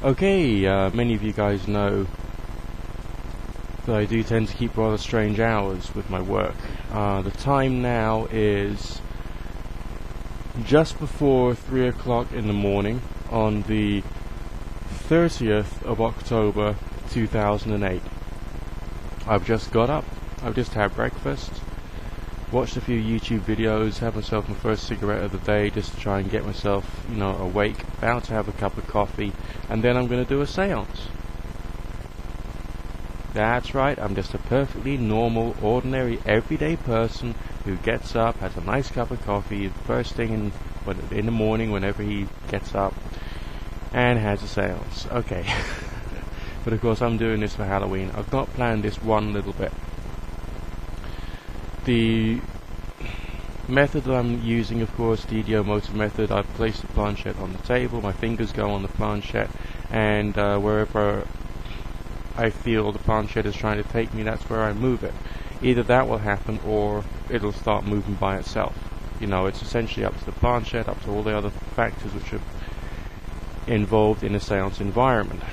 Okay, many of you guys know that I do tend to keep rather strange hours with my work. The time now is just before 3 o'clock in the morning on the 30th of October 2008. I've just got up, I've just had breakfast, watched a few YouTube videos, had myself my first cigarette of the day just to try and get myself, awake, about to have a cup of coffee, and then I'm going to do a seance. That's right, I'm just a perfectly normal, ordinary, everyday person who gets up, has a nice cup of coffee first thing in the morning whenever he gets up, and has a seance. Okay. But of course I'm doing this for Halloween. I've not planned this one little bit. The method that I'm using, of course, the ideomotor method. I've placed the planchette on the table, my fingers go on the planchette, and wherever I feel the planchette is trying to take me, that's where I move it. Either that will happen or it'll start moving by itself. It's essentially up to the planchette, up to all the other factors which are involved in a seance environment.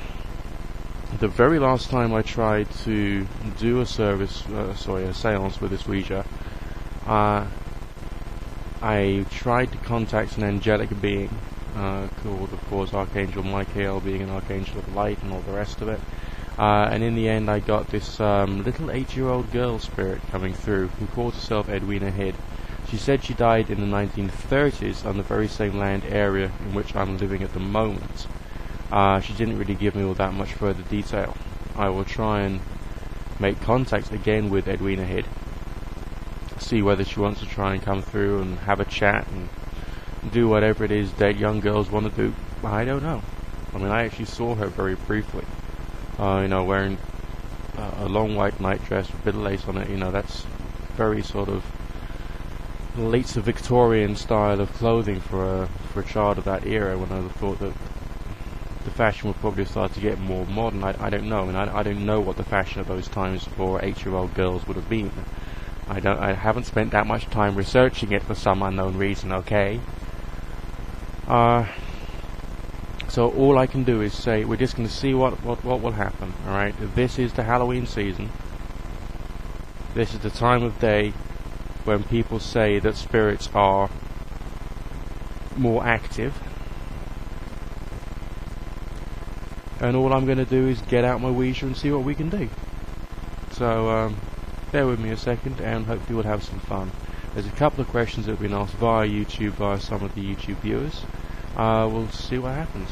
The very last time I tried to do a seance with this Ouija, I tried to contact an angelic being called, of course, Archangel Michael, being an archangel of light and all the rest of it. And in the end I got this little 8-year-old girl spirit coming through who calls herself Edwina Head. She said she died in the 1930s on the very same land area in which I'm living at the moment. She didn't really give me all that much further detail. I will try and make contact again with Edwina Head, see whether she wants to try and come through and have a chat and do whatever it is that young girls want to do. I don't know. I actually saw her very briefly, wearing a long white nightdress with a bit of lace on it. That's very sort of late Victorian style of clothing for a child of that era, when I thought that the fashion would probably start to get more modern. I don't know. I don't know what the fashion of those times for 8-year-old girls would have been. I haven't spent that much time researching it for some unknown reason, okay? So all I can do is say we're just going to see what will happen, alright? This is the Halloween season. This is the time of day when people say that spirits are more active. And all I'm going to do is get out my Ouija and see what we can do. So, bear with me a second and hopefully we'll have some fun. There's a couple of questions that have been asked via YouTube, via some of the YouTube viewers. We'll see what happens.